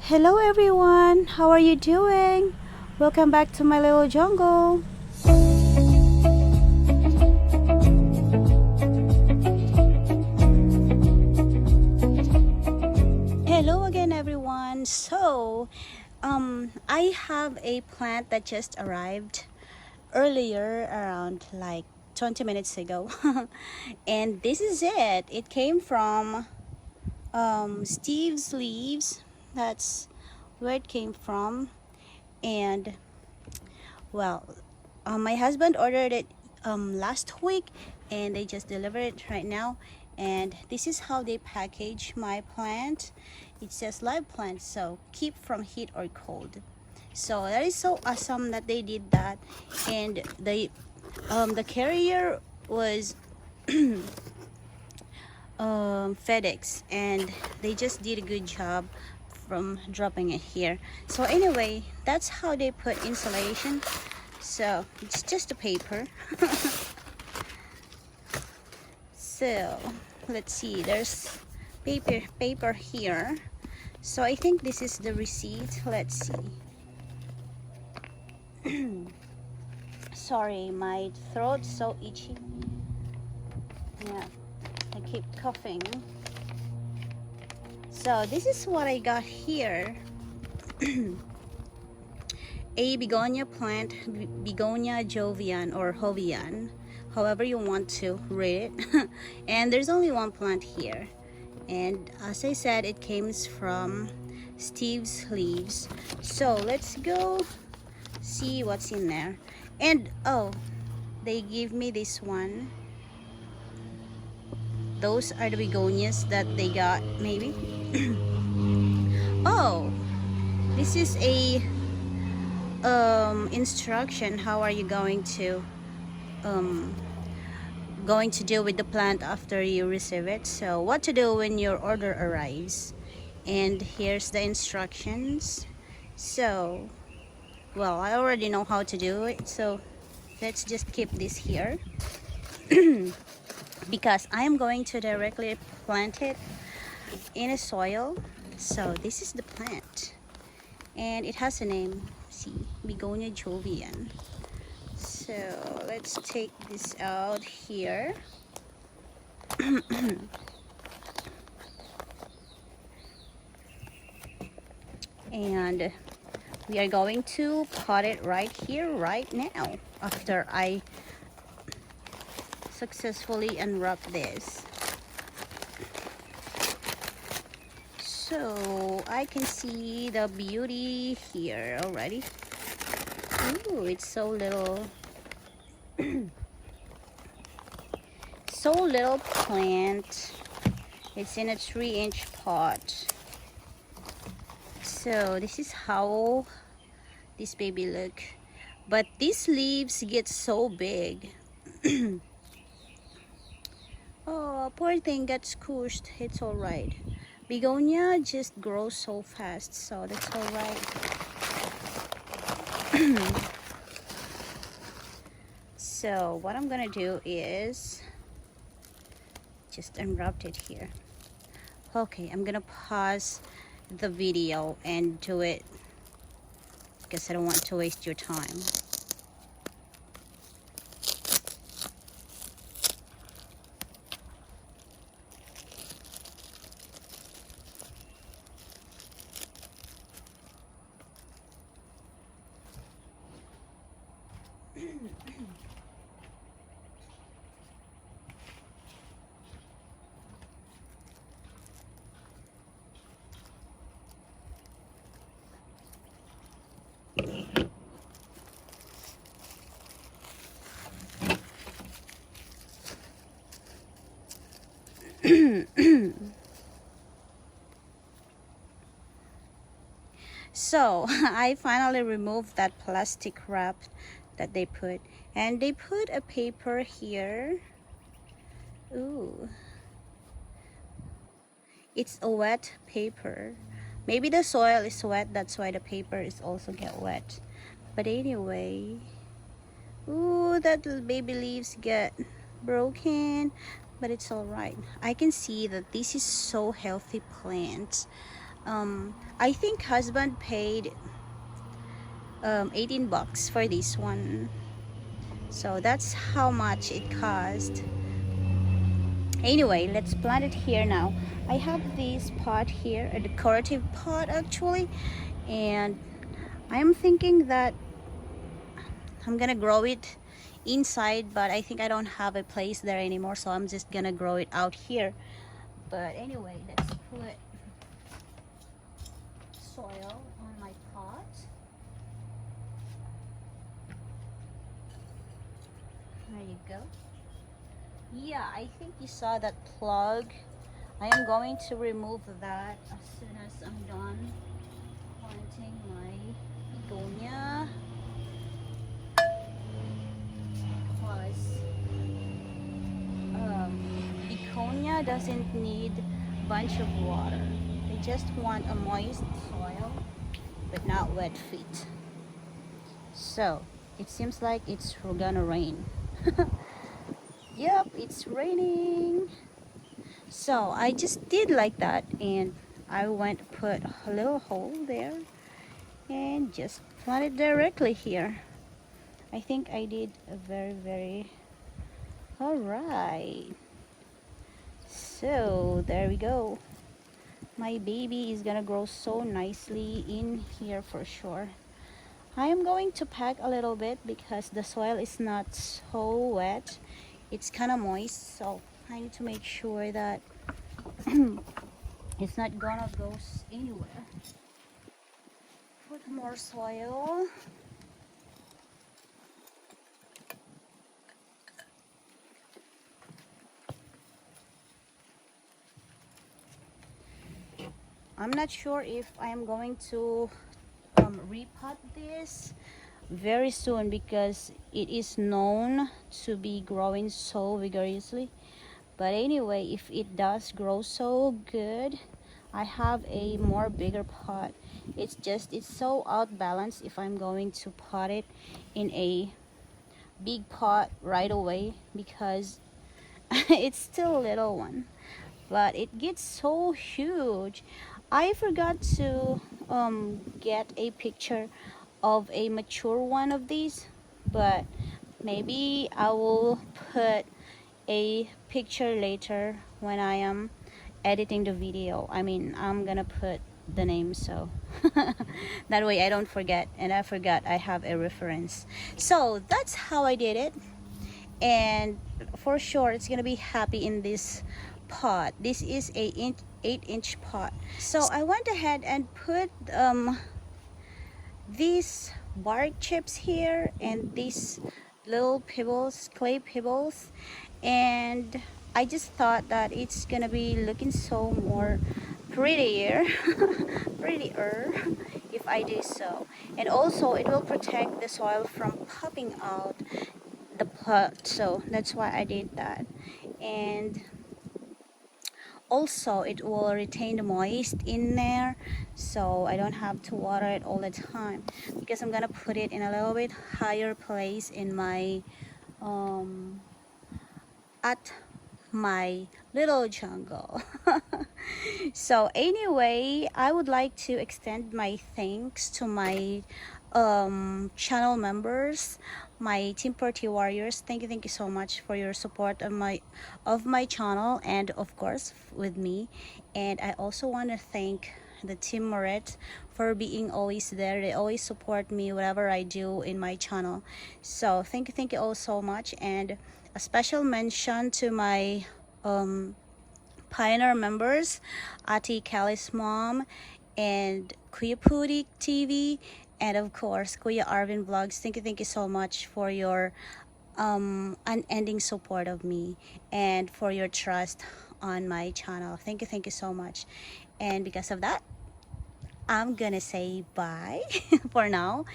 Hello everyone, how are you doing? Welcome back to my little jungle. Hello again everyone. I have a plant that just arrived earlier around like 20 minutes ago. And this is it. It came from Steve's leaves. That's where it came from. And well, my husband ordered it last week and they just delivered it right now. And this is how they package my plant. It says live plant, so keep from heat or cold. So that is so awesome that they did that. And the carrier was FedEx, and they just did a good job from dropping it here. So anyway, that's how they put insulation. So it's just a paper. So let's see, there's paper here. So I think this is the receipt. Let's see. Sorry, my throat's so itchy. Yeah, I keep coughing. So this is what I got here. A begonia plant, Begonia Jovian or Jovian, however you want to read it. And there's only one plant here. And as I said, it came from Steve's leaves. So let's go see what's in there. And oh, they give me this one. Those are the begonias that they got, maybe. Oh, this is a instruction. How are you going to deal with the plant after you receive it? So what to do when your order arrives. And here's the instructions. So well, I already know how to do it, so let's just keep this here. Because I am going to directly plant it in a soil. So this is the plant, and it has a name. See, Begonia Jovian. So let's take this out here. And we are going to pot it right here, right now, after I successfully unwrap this. So I can see the beauty here already. Ooh, it's so little. So little plant. It's in a 3-inch pot. So this is how this baby look. But these leaves get so big. Oh, poor thing got squished. It's all right. Begonia just grows so fast, so that's all right. So what I'm gonna do is just unwrap it here. Okay, I'm gonna pause the video and do it because I don't want to waste your time. So I finally removed that plastic wrap that they put, and they put a paper here. Ooh, it's a wet paper. Maybe the soil is wet, that's why the paper is also get wet. But anyway, ooh, that little baby leaves get broken, but it's all right. I can see that this is so healthy plant. I think husband paid 18 bucks for this one, so that's how much it cost. Anyway, let's plant it here now. I have this pot here, a decorative pot actually, and I am thinking that I'm gonna grow it inside, but I think I don't have a place there anymore, so I'm just gonna grow it out here. But anyway, let's put soil on my pot. There you go. Yeah, I think you saw that plug. I am going to remove that as soon as I'm done planting my begonia, because begonia doesn't need a bunch of water. They just want a moist soil but not wet feet. So it seems like it's gonna rain. Yep, it's raining. So I just did like that, and I went to put a little hole there and just plant it directly here. I think I did a very all right. So there we go. My baby is gonna grow so nicely in here for sure. I am going to pack a little bit because the soil is not so wet. It's kind of moist, so I need to make sure that it's not gonna go anywhere. Put more soil. I'm not sure if I am going to repot this very soon, because it is known to be growing so vigorously. But anyway, if it does grow so good, I have a more bigger pot. It's so out balanced if I'm going to pot it in a big pot right away, because it's still a little one, but it gets so huge. I forgot to get a picture of a mature one of these, but maybe I will put a picture later when I am editing the video. I mean, I'm gonna put the name, so that way I don't forget, and I forgot I have a reference. So that's how I did it, and for sure it's gonna be happy in this pot. This is a 8-inch pot, so I went ahead and put these bark chips here and these little pebbles, clay pebbles, and I just thought that it's gonna be looking so more prettier prettier if I do so, and also it will protect the soil from popping out the pot, so that's why I did that. And also it will retain the moist in there, so I don't have to water it all the time, because I'm gonna put it in a little bit higher place in my at my little jungle. So anyway, I would like to extend my thanks to my channel members, my Team Party Warriors. Thank you so much for your support of my channel, and of course with me. And I also want to thank the Team Moret for being always there. They always support me whatever I do in my channel. So thank you all so much, and a special mention to my Pioneer members, Ati Kelly's mom, and Kuya Pudi TV, and of course Kuya Arvin Vlogs. Thank you so much for your unending support of me and for your trust on my channel. Thank you so much. And because of that, I'm gonna say bye for now,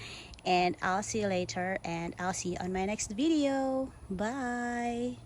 and I'll see you later, and I'll see you on my next video. Bye.